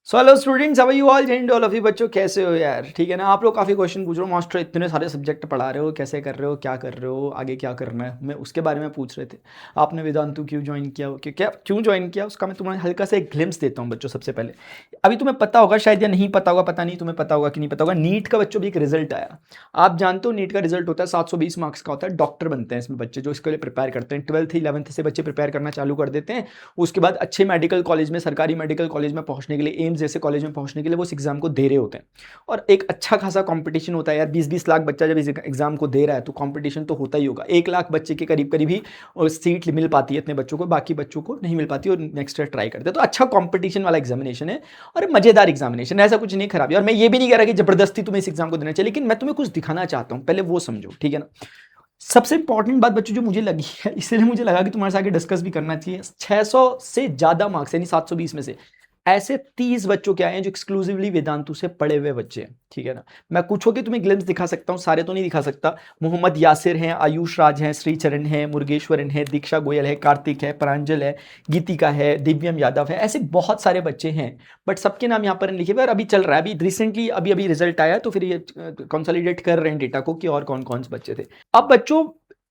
So hello students, how are you all? And all of you बच्चों, कैसे हो यार? ठीक है ना। आप लोग काफ़ी क्वेश्चन पूछ रहे हो, मास्टर इतने सारे सब्जेक्ट पढ़ा रहे हो, कैसे कर रहे हो, क्या कर रहे हो, आगे क्या करना है, मैं उसके बारे में पूछ रहे थे। आपने वेदांतु क्यों ज्वाइन किया, क्यों ज्वाइन किया, उसका मैं तुम्हें हल्का सा एक ग्लिम्स देता हूँ बच्चों। सबसे पहले अभी तुम्हें पता होगा शायद, या नहीं पता होगा, पता नहीं तुम्हें पता होगा कि नहीं पता होगा, नीट का बच्चों भी एक रिजल्ट आया। आप जानते हो नीट का रिजल्ट होता है 720 मार्क्स का होता है। डॉक्टर बनते हैं इसमें बच्चे जो इसके लिए प्रिपेयर करते हैं। 12th 11th से बच्चे प्रिपेयर करना चालू कर देते हैं। उसके बाद अच्छे मेडिकल कॉलेज में, सरकारी मेडिकल कॉलेज में पहुंचने के लिए, एम्स जैसे कॉलेज में पहुंचने के लिए वो इस एग्जाम को दे रहे होते हैं। और एक अच्छा खासा कंपटीशन होता है यार। 20-20 लाख बच्चा जब इस एग्जाम को दे रहा है तो कंपटीशन तो होता ही होगा। 1 लाख बच्चे के करीब करीब ही और सीट मिल पाती है इतने बच्चों को, बाकी बच्चों को नहीं मिल पाती और नेक्स्ट ईयर ट्राई करते हैं। तो अच्छा कंपटीशन वाला एग्जामिनेशन है और मजेदार एग्जामिनेशन है, ऐसा कुछ नहीं खराब है। और मैं ये भी नहीं कह रहा कि जबरदस्ती तुम्हें इस एग्जाम को देना चाहिए, लेकिन मैं तुम्हें कुछ दिखाना चाहता हूं, पहले वो समझो, ठीक है ना। सबसे इंपॉर्टेंट बात बच्चों जो मुझे लगी है, इसलिए मुझे लगा कि तुम्हारे साथ आगे डिस्कस भी करना चाहिए। 600 से ज्यादा मार्क्स यानी 720 में से ऐसे 30 बच्चों के आए हैं जो एक्सक्लूसिवली वेदांतु से पढ़े हुए बच्चे हैं, ठीक है ना। मैं कुछ हो के तुम्हें ग्लिम्स दिखा सकता हूं, सारे तो नहीं दिखा सकता। मोहम्मद यासिर हैं, आयुष राज हैं, श्रीचरण है, मुर्गेश्वरन है, दीक्षा गोयल है, कार्तिक है, प्रांजल है, गीतिका है, दिव्यम यादव है, ऐसे बहुत सारे बच्चे हैं। बट सबके नाम यहाँ पर लिखे हुए और अभी चल रहा है, अभी रिसेंटली अभी रिजल्ट आया तो फिर ये कंसोलिडेट कर रहे हैं डेटा को कि और कौन कौन से बच्चे थे। अब बच्चों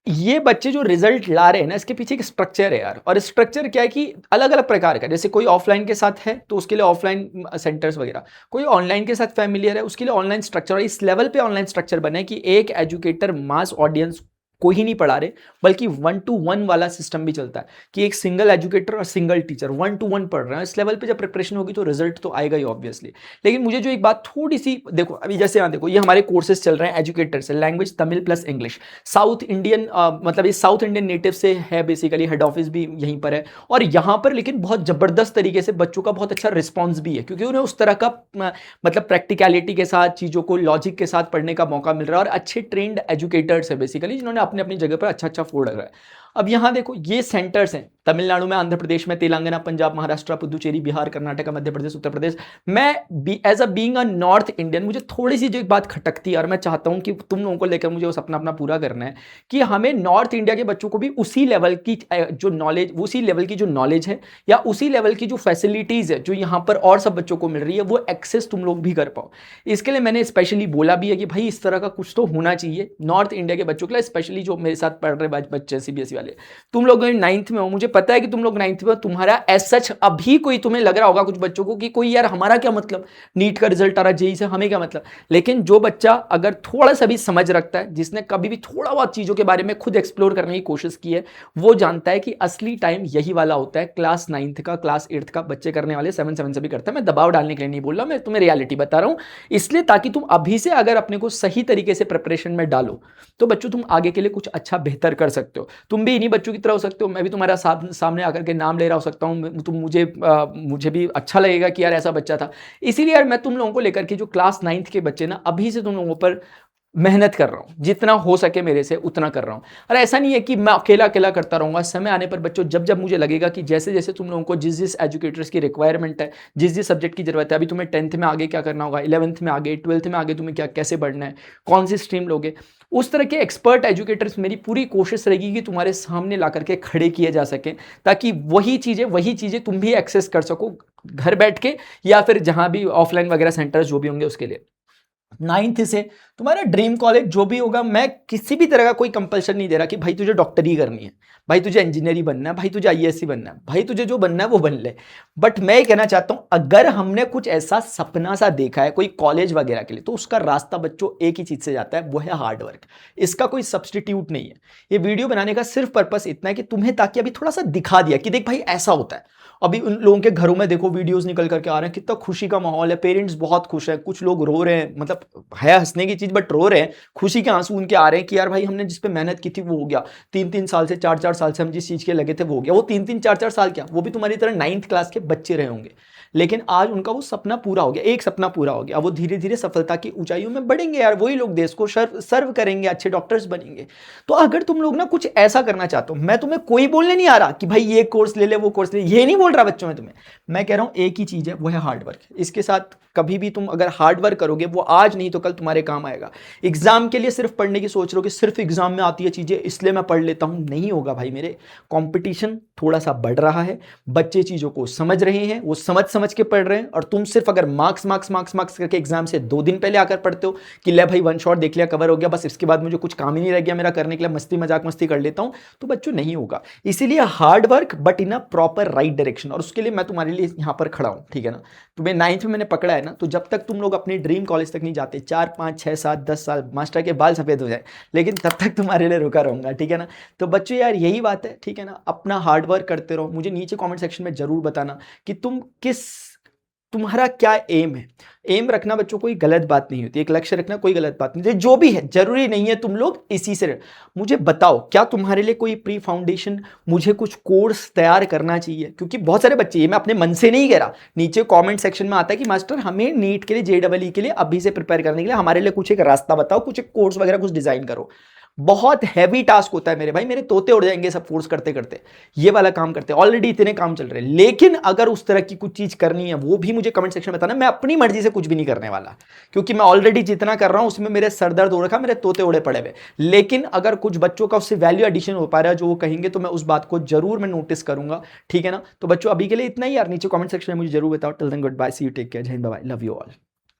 ये बच्चे जो रिजल्ट ला रहे हैं ना, इसके पीछे एक स्ट्रक्चर है यार। और स्ट्रक्चर क्या है कि अलग अलग प्रकार का, जैसे कोई ऑफलाइन के साथ है तो उसके लिए ऑफलाइन सेंटर्स वगैरह, कोई ऑनलाइन के साथ फैमिलियर है उसके लिए ऑनलाइन स्ट्रक्चर। और इस लेवल पे ऑनलाइन स्ट्रक्चर बने कि एक एजुकेटर मास ऑडियंस को ही नहीं पढ़ा रहे, बल्कि 1-to-1 वाला सिस्टम भी चलता है कि एक सिंगल एजुकेटर और सिंगल टीचर 1-to-1 पढ़ रहे हैं। इस लेवल पे जब प्रिपरेशन होगी तो रिजल्ट तो आएगा ही ऑब्वियसली। लेकिन मुझे जो एक बात थोड़ी सी देखो, अभी जैसे यहाँ देखो, ये हमारे कोर्सेज चल रहे हैं एजुकेटर से, language Tamil plus English. South Indian मतलब ये साउथ इंडियन नेटिव से है बेसिकली, हेड ऑफिस भी यहीं पर है। और यहाँ पर लेकिन बहुत जबरदस्त तरीके से बच्चों का बहुत अच्छा रिस्पॉन्स भी है, क्योंकि उन्हें उस तरह का मतलब प्रैक्टिकलिटी के साथ चीज़ों को लॉजिक के साथ पढ़ने का मौका मिल रहा है। और अच्छे ट्रेंड एजुकेटर्स है बेसिकली, जिन्होंने अपनी अपनी जगह पर अच्छा फोड़ रखा है। अब यहां देखो ये सेंटर्स हैं तमिलनाडु में, आंध्र प्रदेश में, तेलंगाना, पंजाब, महाराष्ट्र, पुदुचेरी, बिहार, कर्नाटक, मध्य प्रदेश, उत्तर प्रदेश। मैं as a being a north Indian मुझे थोड़ी सी जो एक बात खटकती है और मैं चाहता हूं कि तुम लोगों को लेकर मुझे उस अपना पूरा करना है कि हमें नॉर्थ इंडिया के बच्चों को भी उसी लेवल की जो नॉलेज, उसी लेवल की जो नॉलेज है या उसी लेवल की जो फैसिलिटीज है जो यहाँ पर और सब बच्चों को मिल रही है, वो एक्सेस तुम लोग भी कर पाओ। इसके लिए मैंने स्पेशली बोला भी है कि भाई इस तरह का कुछ तो होना चाहिए नॉर्थ इंडिया के बच्चों के लिए, स्पेशली जो मेरे साथ पढ़ रहे बच्चे सीबीएसई वाले। तुम लोग 9th में हो, मुझे पता है कि तुम लोग 9th में हो, तुम्हारा एज सच अभी कोई तुम्हें लग रहा होगा कुछ बच्चों को कि कोई यार हमारा क्या मतलब, नीट का रिजल्ट आ रहा जेई से हमें क्या मतलब। लेकिन जो बच्चा अगर थोड़ा सा भी समझ रखता है, जिसने कभी भी थोड़ा बहुत चीजों के बारे में खुद एक्सप्लोर करने की कोशिश की है, वो जानता है कि असली टाइम यही वाला होता है। क्लास 9th का, क्लास 8th का बच्चे करने वाले 7 से भी करते हैं। मैं दबाव डालने के लिए नहीं बोल रहा, मैं तुम्हें रियलिटी बता रहा हूं, इसलिए ताकि तुम अभी से अगर अपने को सही तरीके से प्रिपरेशन में डालो तो बच्चों तुम आगे के लिए कुछ अच्छा बेहतर कर सकते हो। तुम भी इन्हीं बच्चों की तरह हो सकते हो, मैं भी तुम्हारा सामने आकर के नाम ले रहा हो सकता हूं, तुम मुझे भी अच्छा लगेगा कि यार ऐसा बच्चा था। इसीलिए यार मैं तुम लोगों को लेकर के जो क्लास 9th के बच्चे ना, अभी से तुम लोगों पर मेहनत कर रहा हूं, जितना हो सके मेरे से उतना कर रहा हूं। और ऐसा नहीं है कि मैं अकेला अकेला करता रहूंगा। समय आने पर बच्चों जब जब मुझे लगेगा कि जैसे जैसे तुम लोगों को जिस जिस एजुकेटर्स की रिक्वायरमेंट है, जिस जिस सब्जेक्ट की जरूरत है, अभी तुम्हें 10th में आगे क्या करना होगा, 11th में आगे, 12th में आगे तुम्हें क्या कैसे बढ़ना है, कौन सी स्ट्रीम लोगे, उस तरह के एक्सपर्ट एजुकेटर्स मेरी पूरी कोशिश रहेगी कि तुम्हारे सामने ला करके खड़े किए जा सके, ताकि वही चीजें तुम भी एक्सेस कर सको घर बैठ के, या फिर जहां भी ऑफलाइन वगैरह सेंटर्स जो भी होंगे उसके लिए। 9th से तुम्हारा ड्रीम कॉलेज जो भी होगा, मैं किसी भी तरह का कोई कंपल्शन नहीं दे रहा कि भाई तुझे डॉक्टरी करनी है, भाई तुझे इंजीनियरिंग बनना है, भाई तुझे आईएएस बनना है, भाई तुझे जो बनना है वो बन ले। बट मैं ये कहना चाहता हूं, अगर हमने कुछ ऐसा सपना सा देखा है कोई कॉलेज वगैरह के लिए, तो उसका रास्ता बच्चों एक ही चीज से जाता है, वो है हार्डवर्क। इसका कोई सब्सटीट्यूट नहीं है। ये वीडियो बनाने का सिर्फ पर्पस इतना है कि तुम्हें ताकि अभी थोड़ा सा दिखा दिया कि देख भाई ऐसा होता है। अभी उन लोगों के घरों में देखो वीडियोस निकल करके आ रहे हैं, कितना खुशी का माहौल है, पेरेंट्स बहुत खुश हैं, कुछ लोग रो रहे हैं, मतलब है हंसने की चीज बट रो रहे हैं, खुशी के आंसू उनके आ रहे हैं कि यार भाई हमने जिस पे मेहनत की थी वो हो गया। 3-3 साल से 4-4 साल से हम जिस चीज के लगे थे वो हो गया। वो 3-3 4-4 साल क्या, वो भी तुम्हारी तरह 9th क्लास के बच्चे रहे होंगे, लेकिन आज उनका वो सपना पूरा हो गया, एक सपना पूरा हो गया। वो धीरे धीरे सफलता की ऊंचाइयों में बढ़ेंगे यार, वही लोग देश को सर्व करेंगे, अच्छे डॉक्टर्स बनेंगे। तो अगर तुम लोग ना कुछ ऐसा करना चाहते हो, मैं तुम्हें कोई बोलने नहीं आ रहा कि भाई ये कोर्स ले ले वो कोर्स ले, ये नहीं बोल रहा बच्चों में तुम्हें, मैं कह रहा हूं एक ही चीज है, वो है हार्डवर्क। इसके साथ कभी भी तुम अगर हार्डवर्क करोगे, वो आज नहीं तो कल तुम्हारे काम आएगा। एग्जाम के लिए सिर्फ पढ़ने की सोच रहे हो कि सिर्फ एग्जाम में आती है चीजें इसलिए मैं पढ़ लेता हूं, नहीं होगा भाई मेरे। कंपटीशन थोड़ा सा बढ़ रहा है, बच्चे चीजों को समझ रहे हैं, वो समझ समझ के पढ़ रहे हैं और तुम सिर्फ अगर मार्क्स मार्क्स मार्क्स मार्क्स करके एग्जाम से 2 दिन पहले आकर पढ़ते हो कि ले भाई वन शॉट देख लिया, कवर हो गया, बस इसके बाद मुझे कुछ काम ही नहीं रह गया मेरा करने के लिए, मस्ती मजाक मस्ती कर लेता हूं, तो बच्चों नहीं होगा। इसीलिए hard work but in a proper right direction, और उसके लिए मैं तुम्हारे लिए यहाँ पर खड़ा हूँ, ठीक है ना। तुम्हें 9th में मैंने पकड़ा है ना, तो जब तक तुम लोग अपनी ड्रीम कॉलेज तक नहीं जाते, 4 5 6 7 10 साल मास्टर के बाल सफेद हो जाए, लेकिन तब तक तुम्हारे लिए रुका रहूंगा, ठीक है ना। तो बच्चों यार यही बात है, ठीक है ना, अपना हार्ड वर्क करते रहो। मुझे नीचे कमेंट सेक्शन में जरूर बताना कि तुम्हारा क्या एम है। एम रखना बच्चों कोई गलत बात नहीं होती, एक लक्ष्य रखना कोई गलत बात नहीं, जो भी है जरूरी नहीं है तुम लोग इसी से। मुझे बताओ क्या तुम्हारे लिए कोई प्री फाउंडेशन, मुझे कुछ कोर्स तैयार करना चाहिए, क्योंकि बहुत सारे बच्चे, ये मैं अपने मन से नहीं कह रहा, नीचे कमेंट सेक्शन में आता है कि मास्टर हमें नीट के लिए JEE के लिए अभी से प्रिपेयर करने के लिए हमारे लिए कुछ एक रास्ता बताओ, कुछ एक कोर्स वगैरह कुछ डिजाइन करो। बहुत हैवी टास्क होता है मेरे भाई, मेरे तोते उड़ जाएंगे सब फोर्स करते करते, ये वाला काम करते, ऑलरेडी इतने काम चल रहे हैं। लेकिन अगर उस तरह की कुछ चीज करनी है वो भी मुझे कमेंट सेक्शन में बताना, मैं अपनी मर्जी से कुछ भी नहीं करने वाला, क्योंकि मैं ऑलरेडी जितना कर रहा हूं उसमें मेरे सर दर्द हो रखा, मेरे तोते उड़े पड़े हुए। लेकिन अगर कुछ बच्चों का उससे वैल्यू एडिशन हो पा रहा है जो वो कहेंगे, तो मैं उस बात को जरूर मैं नोटिस करूंगा, ठीक है ना। तो बच्चों अभी के लिए इतना ही यार, नीचे कमेंट सेक्शन में मुझे जरूर बताओ। Till then good bye, see you, take care, जय हिंद, बाय, लव यू ऑल।